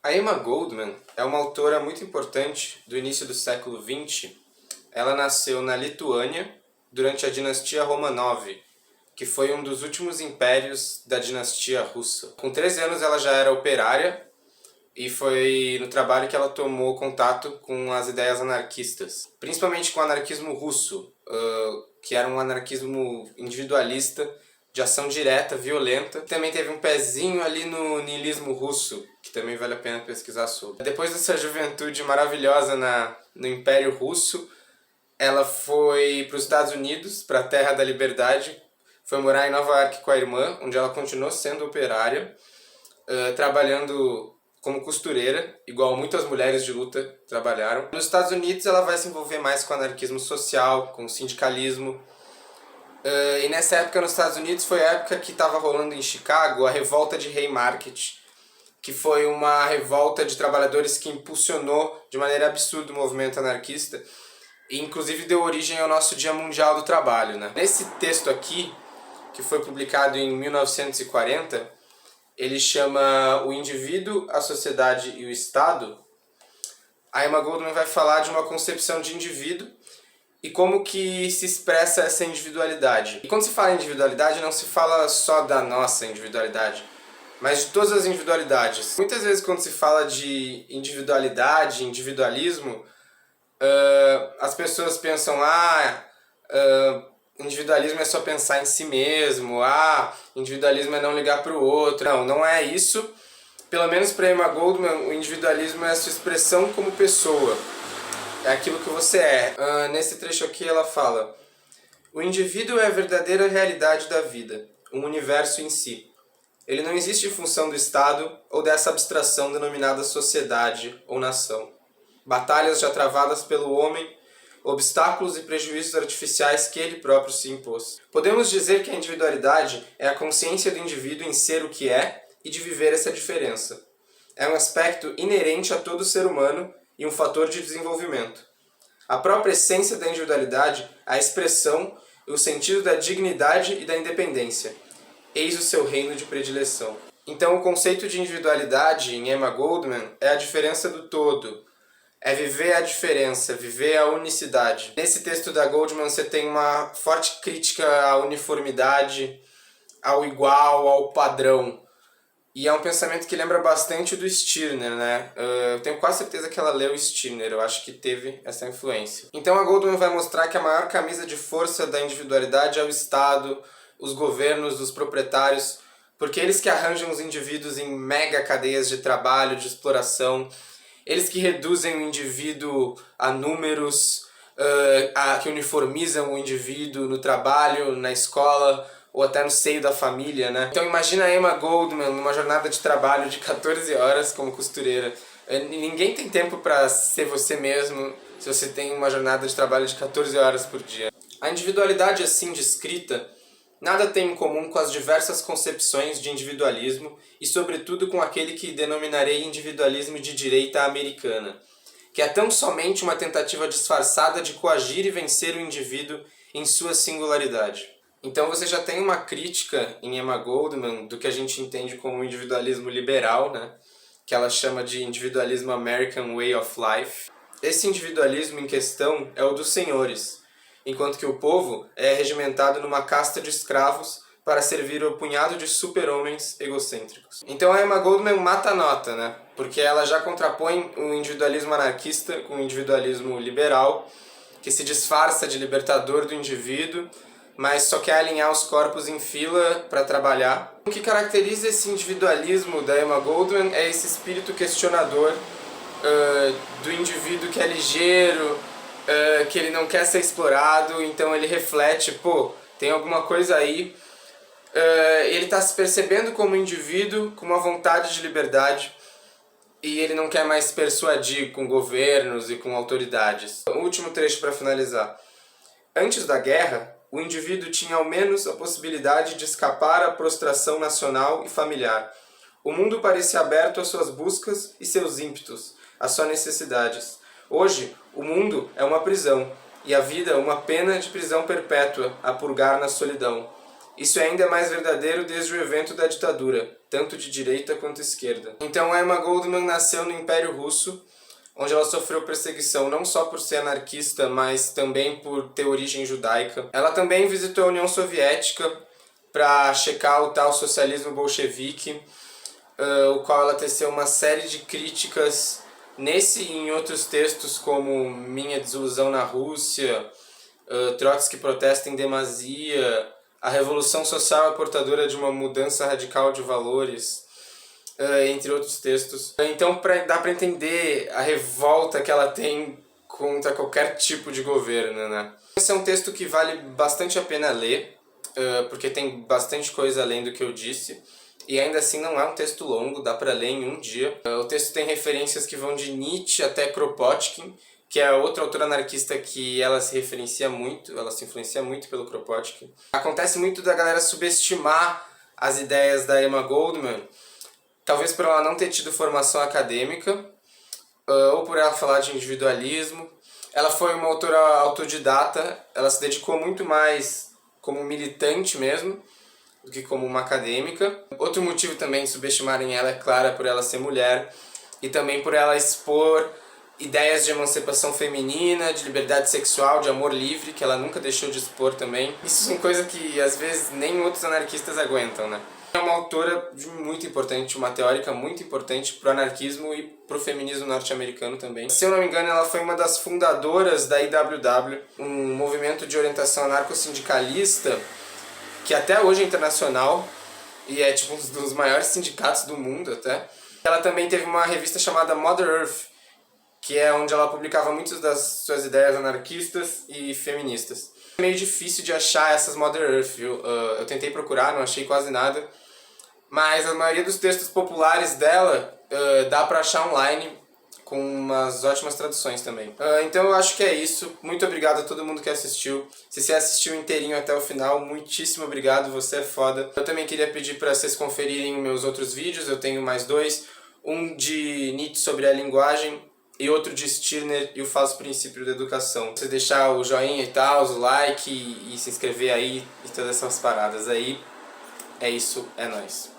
A Emma Goldman é uma autora muito importante do início do século XX. Ela nasceu na Lituânia durante a dinastia Romanov, que foi um dos últimos impérios da dinastia russa. Com 13 anos ela já era operária e foi no trabalho que ela tomou contato com as ideias anarquistas, principalmente com o anarquismo russo, que era um anarquismo individualista, de ação direta, violenta. Também teve um pezinho ali no niilismo russo, que também vale a pena pesquisar sobre. Depois dessa juventude maravilhosa no Império Russo, ela foi para os Estados Unidos, para a Terra da Liberdade, foi morar em Nova York com a irmã, onde ela continuou sendo operária, trabalhando como costureira, igual muitas mulheres de luta trabalharam. Nos Estados Unidos ela vai se envolver mais com anarquismo social, com sindicalismo. E nessa época nos Estados Unidos foi a época que estava rolando em Chicago a revolta de Haymarket, que foi uma revolta de trabalhadores que impulsionou de maneira absurda o movimento anarquista e inclusive deu origem ao nosso Dia Mundial do Trabalho, né? Nesse texto aqui, que foi publicado em 1940, ele chama O Indivíduo, a Sociedade e o Estado. A Emma Goldman vai falar de uma concepção de indivíduo e como que se expressa essa individualidade. E quando se fala em individualidade, não se fala só da nossa individualidade, mas de todas as individualidades. Muitas vezes quando se fala de individualidade, individualismo, as pessoas pensam, individualismo é só pensar em si mesmo, individualismo é não ligar para o outro. Não, não é isso. Pelo menos para Emma Goldman, o individualismo é a sua expressão como pessoa. É aquilo que você é. Nesse trecho aqui ela fala: o indivíduo é a verdadeira realidade da vida, um universo em si. Ele não existe em função do Estado ou dessa abstração denominada sociedade ou nação. Batalhas já travadas pelo homem, obstáculos e prejuízos artificiais que ele próprio se impôs. Podemos dizer que a individualidade é a consciência do indivíduo em ser o que é e de viver essa diferença. É um aspecto inerente a todo ser humano e um fator de desenvolvimento. A própria essência da individualidade, a expressão e o sentido da dignidade e da independência. Eis o seu reino de predileção. Então o conceito de individualidade em Emma Goldman é a diferença do todo. É viver a diferença, viver a unicidade. Nesse texto da Goldman você tem uma forte crítica à uniformidade, ao igual, ao padrão. E é um pensamento que lembra bastante do Stirner, né? Eu tenho quase certeza que ela leu Stirner, eu acho que teve essa influência. Então a Goldman vai mostrar que a maior camisa de força da individualidade é o Estado, os governos, os proprietários, porque eles que arranjam os indivíduos em mega cadeias de trabalho, de exploração, eles que reduzem o indivíduo a números, que uniformizam o indivíduo no trabalho, na escola, ou até no seio da família, né? Então imagina a Emma Goldman numa jornada de trabalho de 14 horas como costureira. Ninguém tem tempo para ser você mesmo se você tem uma jornada de trabalho de 14 horas por dia. A individualidade assim descrita nada tem em comum com as diversas concepções de individualismo e sobretudo com aquele que denominarei individualismo de direita americana, que é tão somente uma tentativa disfarçada de coagir e vencer o indivíduo em sua singularidade. Então você já tem uma crítica em Emma Goldman do que a gente entende como individualismo liberal, né? Que ela chama de individualismo American Way of Life. Esse individualismo em questão é o dos senhores, enquanto que o povo é regimentado numa casta de escravos para servir ao punhado de super-homens egocêntricos. Então a Emma Goldman mata a nota, né? Porque ela já contrapõe o individualismo anarquista com o individualismo liberal, que se disfarça de libertador do indivíduo, mas só quer alinhar os corpos em fila para trabalhar. O que caracteriza esse individualismo da Emma Goldman é esse espírito questionador do indivíduo que é ligeiro, que ele não quer ser explorado, então ele reflete, tem alguma coisa aí. Ele está se percebendo como indivíduo, com uma vontade de liberdade, e ele não quer mais se persuadir com governos e com autoridades. O último trecho para finalizar. Antes da guerra, o indivíduo tinha ao menos a possibilidade de escapar à prostração nacional e familiar. O mundo parecia aberto às suas buscas e seus ímpetos, às suas necessidades. Hoje, o mundo é uma prisão, e a vida uma pena de prisão perpétua a purgar na solidão. Isso é ainda mais verdadeiro desde o evento da ditadura. tanto de direita quanto esquerda. Então a Emma Goldman nasceu no Império Russo, onde ela sofreu perseguição não só por ser anarquista, mas também por ter origem judaica. Ela também visitou a União Soviética para checar o tal socialismo bolchevique, o qual ela teceu uma série de críticas nesse e em outros textos, como Minha Desilusão na Rússia, Trotsky protesta em demasia, A Revolução Social é portadora de uma mudança radical de valores, entre outros textos. Então dá para entender a revolta que ela tem contra qualquer tipo de governo, né? Esse é um texto que vale bastante a pena ler, porque tem bastante coisa além do que eu disse. E ainda assim não é um texto longo, dá para ler em um dia. O texto tem referências que vão de Nietzsche até Kropotkin, que é outra autora anarquista que ela se influencia muito pelo Kropotkin. Acontece muito da galera subestimar as ideias da Emma Goldman, talvez por ela não ter tido formação acadêmica, ou por ela falar de individualismo. Ela foi uma autora autodidata, ela se dedicou muito mais como militante mesmo, do que como uma acadêmica. Outro motivo também de subestimarem ela, é claro, por ela ser mulher e também por ela expor ideias de emancipação feminina, de liberdade sexual, de amor livre, que ela nunca deixou de expor também. Isso são coisas que às vezes nem outros anarquistas aguentam, né? É uma autora muito importante, uma teórica muito importante para o anarquismo e para o feminismo norte-americano também. Se eu não me engano, ela foi uma das fundadoras da IWW, um movimento de orientação anarco-sindicalista que até hoje é internacional e é tipo um dos maiores sindicatos do mundo até. Ela também teve uma revista chamada Mother Earth, que é onde ela publicava muitas das suas ideias anarquistas e feministas. É meio difícil de achar essas Mother Earth, viu? Eu tentei procurar, não achei quase nada, mas a maioria dos textos populares dela dá pra achar online, com umas ótimas traduções também. Então eu acho que é isso. Muito obrigado a todo mundo que assistiu. Se você assistiu inteirinho até o final, muitíssimo obrigado, você é foda. Eu também queria pedir para vocês conferirem meus outros vídeos, eu tenho mais dois. Um de Nietzsche sobre a linguagem e outro de Stirner e o falso princípio da educação. Você deixar o joinha e tal, o like e se inscrever aí e todas essas paradas aí. É isso, é nóis.